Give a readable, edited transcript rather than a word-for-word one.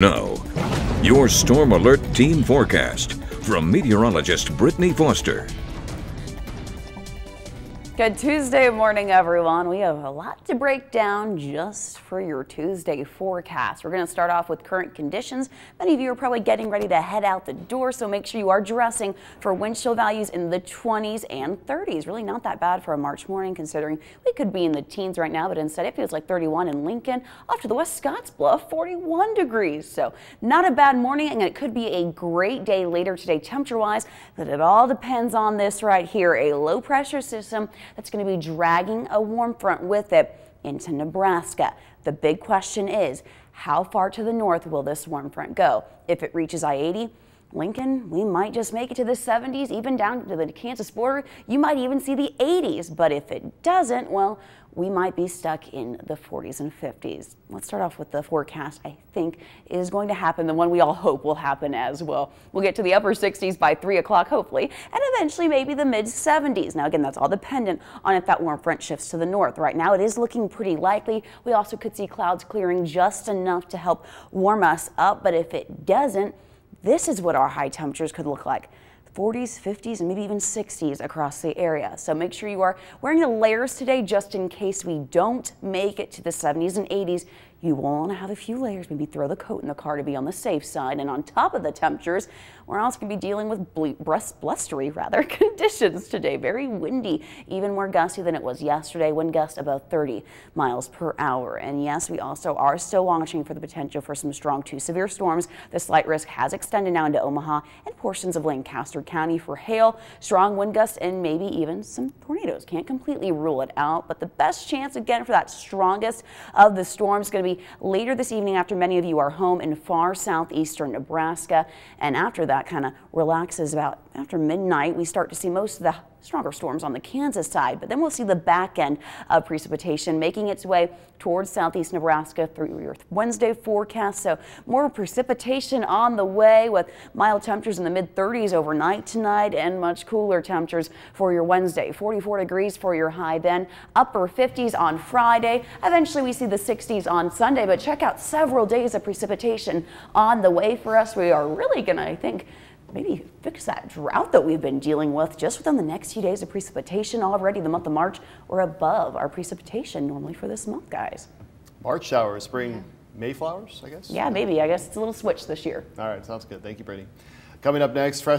Now, your Storm Alert Team Forecast from meteorologist Brittany Foster. Good Tuesday morning, everyone. We have a lot to break down just for your Tuesday forecast. We're going to start off with current conditions. Many of you are probably getting ready to head out the door, so make sure you are dressing for wind chill values in the 20s and 30s. Really not that bad for a March morning, considering we could be in the teens right now, but instead it feels like 31 in Lincoln. Off to the west, Scottsbluff, 41 degrees. So not a bad morning, and it could be a great day later today temperature-wise, but it all depends on this right here, a low pressure system that's going to be dragging a warm front with it into Nebraska. The big question is, how far to the north will this warm front go? If it reaches I-80, Lincoln, we might just make it to the 70s, even down to the Kansas border. You might even see the 80s, but if it doesn't, well, we might be stuck in the 40s and 50s. Let's start off with the forecast I think is going to happen, the one we all hope will happen as well. We'll get to the upper 60s by 3 o'clock, hopefully, and eventually maybe the mid 70s. Now, again, that's all dependent on if that warm front shifts to the north. Right now, it is looking pretty likely. We also could see clouds clearing just enough to help warm us up, but if it doesn't, this is what our high temperatures could look like. 40s, 50s, and maybe even 60s across the area. So make sure you are wearing the layers today just in case we don't make it to the 70s and 80s. You want to have a few layers, maybe throw the coat in the car to be on the safe side. And on top of the temperatures, we're also going to be dealing with blustery conditions today. Very windy, even more gusty than it was yesterday. Wind gust about 30 miles per hour. And yes, we also are still watching for the potential for some strong to severe storms. The slight risk has extended now into Omaha and portions of Lancaster County for hail, strong wind gusts, and maybe even some tornadoes. Can't completely rule it out, but the best chance again for that strongest of the storms is going to be later this evening after many of you are home in far southeastern Nebraska. And after that kind of relaxes about after midnight, we start to see most of the stronger storms on the Kansas side, but then we'll see the back end of precipitation making its way towards southeast Nebraska through your Wednesday forecast. So more precipitation on the way with mild temperatures in the mid 30s overnight tonight and much cooler temperatures for your Wednesday. 44 degrees for your high then, upper 50s on Friday. Eventually we see the 60s on Sunday, but check out several days of precipitation on the way for us. We are really gonna, I think, maybe fix that drought that we've been dealing with just within the next few days of precipitation. Already the month of March, we're above our precipitation normally for this month, guys. March showers, spring Mayflowers, I guess? Yeah, maybe. I guess it's a little switch this year. All right, sounds good. Thank you, Brittany. Coming up next, fresh